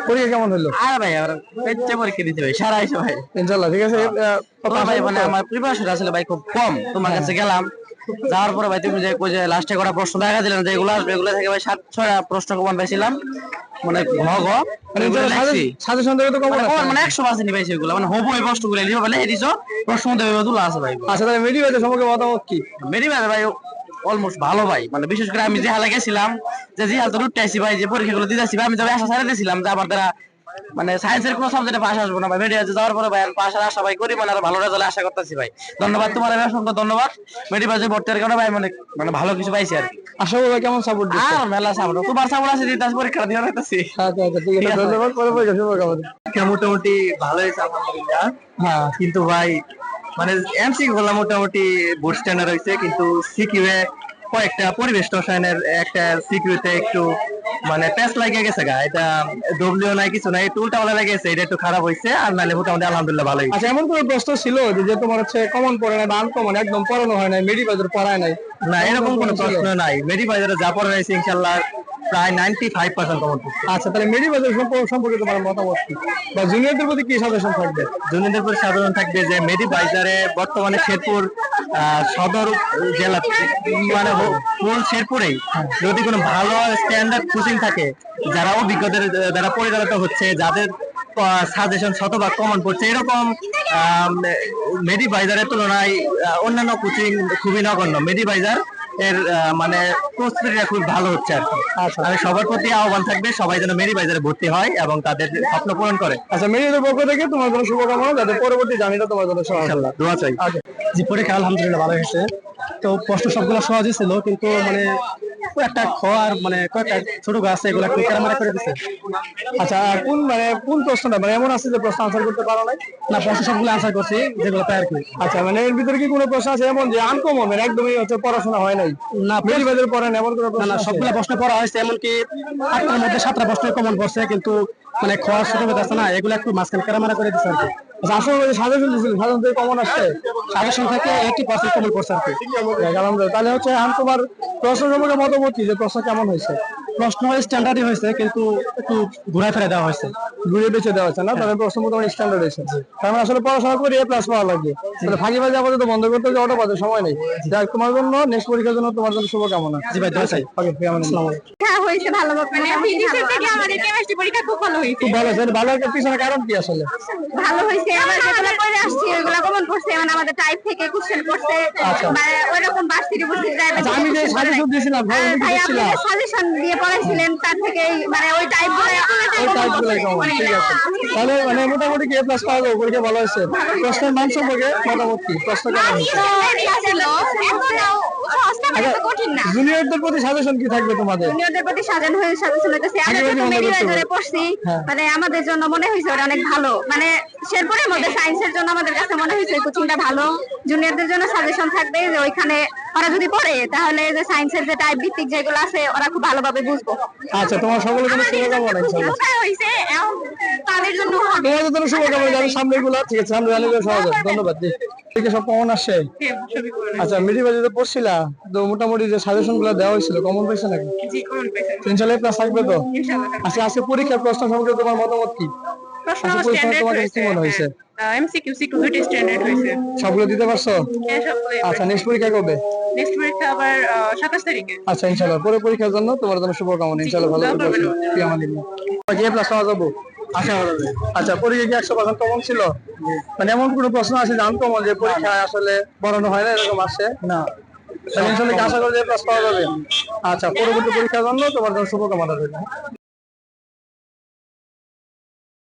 পরীক্ষা কেমন হলো? আর ভাই আর পেটে পরীক্ষা দিতে ভাই সারা এসে ভাই ইনশাআল্লাহ ঠিক আছে। ভাই মানে আমার প্রিপারেশন আসলে ভাই খুব কম, তোমার কাছে গেলাম যাওয়ার পরে ভাই তুমি যে কই যে লাস্টে কটা প্রশ্ন দেখা দিলেন যে এগুলো আসবে, এগুলো থেকে ভাই 7-6টা প্রশ্ন কমন পাইছিলাম, মানে মানে সাজেশন থেকে তো কমন আছে মানে 100% নি পাইছি এগুলো, মানে হবো এই প্রশ্নগুলো লিখো বলে এদিছো প্রশ্ন মধ্যে তুলা আছে ভাই। আচ্ছা তাহলে মেডিকেলের সম্পর্কে মতামত কি? মেডিকেল ভাই অলমোস্ট ভালো ভাই, মানে বিশেষ করে আমি যে হালে গেছিলাম যে হালতে উঠতে আসি ভাই, যে পরীক্ষাগুলো দিতে আসি ভাই, আমি তবে আশা ছাড়া দিয়েছিলাম যে আমার দ্বারা মানে সায়েন্সের কোনো সাবজেক্টে পাশ আসবো না ভাই, মেডিকেল যাওয়ার পরে ভাই পাশ আশা ভাই করি, মানে আরো ভালো রেজাল্ট আশা করতেছি ভাই। ধন্যবাদ তোমার, অসংখ্য ধন্যবাদ। মেডিকেলে ভর্তি হওয়ার কারণে ভাই মানে ভালো কিছু পাইছি আর কি। আশা করি কেমন সাপোর্ট দিচ্ছে? আর মেলা সাপোর্ট, তোমার সাপোর্ট আছে দিতে পরীক্ষা দিয়ে রাখতেছি। আচ্ছা আচ্ছা ঠিক আছে, ধন্যবাদ। পরে পরীক্ষা শুভকামনা। মোটামুটি ভালো হয়েছে আলহামদুলিল্লাহ। হ্যাঁ কিন্তু ভাই মানে এমসি গুলো মোটামুটি বুট স্ট্যান্ডার্ড হয়েছে, কিন্তু সিকিউ এ কয়েকটা পরিবেশ রসায়নের একটা সিকিউতে একটু মানে প্যাচ লাগিয়ে গেছে গা, এটা ডব্লিউ নাই কিছু নাই, একটু উল্টা পাল্টা গেছে, এটা একটু খারাপ হয়েছে। আর নাহলে মোটামুটি আলহামদুলিল্লাহ ভালোই। আচ্ছা এমন কোনো প্রশ্ন ছিল যে তোমার হচ্ছে কমন পড়ে নাই বা আনকমন একদম পড়ানো হয় নাই, মেডিকেল পড়ায় নাই? না এরকম কোনো প্রশ্ন নাই, মেডি বাজারে যা পড়া হয়েছে ইনশাআল্লাহ প্রায় 95% কমন পড়ছে। আচ্ছা তাহলে মেডিকেল সম্পর্কে তোমার মতামত কি, বা জুনিয়রদের প্রতি কি সাজেশন থাকবে? জুনিয়রদের প্রতি সাধারণ থাকবে যে মেডি বাজারে বর্তমানে শেরপুর সদর জেলা মানে ফুল শেরপুরেই যদি কোনো ভালো স্ট্যান্ডার্ড কোচিং থাকে, যারা অভিজ্ঞদের দ্বারা পরিচালিত হচ্ছে, যাদের সাজেশন শতভাগ কমন পড়ছে, এরকম মেডি বাজারের তুলনায় অন্যান্য কোচিং খুবই নগণ্য। মেডি বাজার এর মানে প্রস্তুতিটা খুব ভালো হচ্ছে আর কি। আচ্ছা আমি সবার প্রতি আহ্বান থাকবে সবাই যেন মেরি বাজারে ভর্তি হয় এবং তাদের স্বপ্ন পূরণ করে। আচ্ছা মেডিকেলের পক্ষ থেকে তোমার জন্য শুভকামনা, যাতে পরবর্তী জার্নিটা তোমার জন্য সহজ হয়। ইনশাআল্লাহ দোয়া চাই। আচ্ছা জি, পরীক্ষা আলহামদুলিল্লাহ ভালো হয়েছে। তো প্রশ্ন সবগুলো সহজই ছিল, কিন্তু মানে একটা খ আর মানে কয়েকটা ছোট গাছ এগুলো একটু ক্যামেরা করে দিচ্ছে। আচ্ছা কোন প্রশ্নটা মানে এমন আছে যে প্রশ্ন আনসার করতে পারো নাই? না প্রশ্ন সবগুলো আনসার করছি যেগুলো পাই আর কি। আচ্ছা মানে এর ভিতরে কি কোনো প্রশ্ন আছে এমন যে আনকমন মানে একদমই হচ্ছে পড়াশোনা হয় নাই? না মেডিকেলের পড়েন এমন কোনো প্রশ্ন? না সবগুলো প্রশ্ন পড়া হয়েছে, এমনকি 8টার মধ্যে 7টা প্রশ্ন কমন পড়ছে, কিন্তু মানে খোয়ার সুযোগ আছে না, এগুলো একটু মাঝখানে ক্যামেরা করে দিচ্ছে আর কি। আচ্ছা আসলে সাজেশন দিয়েছিলেন, সাজেশন থেকে কমন আসছে, সাজেশন থেকে 80% কমন পড়ছে আর কি। আলহামদুলিল্লাহ। তাহলে হচ্ছে তোমার প্রশ্ন সম্পর্কে মতামত কি, যে প্রশ্ন কেমন হয়েছে? প্রশ্ন স্ট্যান্ডার্ডই হয়েছে, কিন্তু একটু ঘুরায় ফেলে দেওয়া হয়েছে, ঘুরিয়ে বেঁচে দেওয়া হয়েছে না, তবে প্রশ্ন মোটামুটি স্ট্যান্ডার্ড হয়েছে। কারণ আসলে পড়াশোনা করে প্লাস পাওয়া লাগবে, ফাঁকিবাজি আপাতত বন্ধ করতে যে অটো পাতে সময় নেই। যাক তোমার জন্য নেক্সট পরীক্ষার জন্য তোমার জন্য শুভকামনা। জি ভাই দোয়া চাই। ওকে আসসালামু আলাইকুম। হ্যাঁ হয়েছে ভালো, মানে ফিজিক্সের থেকে আমাদের কেমিস্ট্রি পরীক্ষা খুব ভালো হয়েছে। খুব ভালো হয়েছে। ভালো একটা পিছনে কারণ কি আসলে? ভালো হয়েছে, আমরা যেগুলো করে আসছি ওগুলো কমন পড়ছে, মানে আমাদের টাইপ থেকে কোশ্চেন পড়ছে, মানে ওইরকম ভার্সিটি বুঝতে যায়। আচ্ছা আমি যে সাজেশন দিয়েছিলাম ভাই আপনি যে সাজেশন দিয়ে পড়াইছিলেন তার থেকে মানে ওই টাইপগুলো কমন। ঠিক আছে তাহলে মানে মোটামুটি কি প্লাস পাওয়া যাবে, পরীক্ষা ভালো হয়েছে। প্রশ্নের মান সম্পর্কে মতামত কি, প্রশ্ন কেমন হয়েছে? কঠিন না। জুনিয়রদের প্রতি সাজেশন কি থাকবে তোমাদের? জুনিয়রদের প্রতি সাজানো হয়ে সাজেশন হইতেছে, আমরা যখন মেডিকেলে পড়ছি মানে আমাদের জন্য মনে হয়েছে ওটা অনেক ভালো, মানে শেরপুরের মধ্যে সায়েন্সের জন্য আমাদের কাছে মনে হয়েছে কোচিংটা ভালো। জুনিয়রদের জন্য সাজেশন থাকবে যে ওইখানে ওরা যদি পড়ে তাহলে যে সায়েন্সের যে টাইপ ভিত্তিক যেগুলো আছে ওরা খুব ভালোভাবে বুঝবো। আচ্ছা তোমার সকলের জন্য শুভকামনা ইনশাআল্লাহ। হইছে তাদের জন্য তোমাদের জন্য শুভকামনা, যারা সামনে গুলো ঠিক আছে সামনে জানিয়ে সহজ হবে। ধন্যবাদ জি। ঠিক আছে সব কমন আসছে? আচ্ছা মেডিকেলে পড়ছিলা তো মোটামুটি যে সাজেশন গুলো দেওয়া হয়েছিল কমন পেয়েছে নাকি? জি কমন পেয়েছে ইনশাআল্লাহ প্লাস থাকবে তো ইনশাআল্লাহ। আচ্ছা আজকে পরীক্ষার প্রশ্ন সম্পর্কে তোমার মতামত কি? প্রশ্ন স্ট্যান্ডার্ড হয়েছে, কেমন হয়েছে? এমসিকিউ সিকিউ দুটো স্ট্যান্ডার্ড হয়েছে। সবগুলো দিতে পারছো? হ্যাঁ সবগুলো। আচ্ছা নেক্সট পরীক্ষা কবে? নেক্সট পরীক্ষা আবার 27 তারিখে। আচ্ছা ইনশাআল্লাহ পরে পরীক্ষার জন্য তোমার জন্য শুভকামনা, ইনশাআল্লাহ ভালো করে পড়ো। কি আমাদের কি প্লাস পাওয়া যাবে আশা করা যায়। আচ্ছা পরীক্ষা কি 100% কমন ছিল? মানে এমন কোনো প্রশ্ন আছে যে আনকমন যে পরীক্ষায় আসলে পড়ানো হয় না এরকম আসে না? তাহলে ইনশাআল্লাহ আশা করা যায় প্লাস পাওয়া যাবে। আচ্ছা পরবর্তী পরীক্ষার জন্য তোমার জন্য শুভকামনা রইল।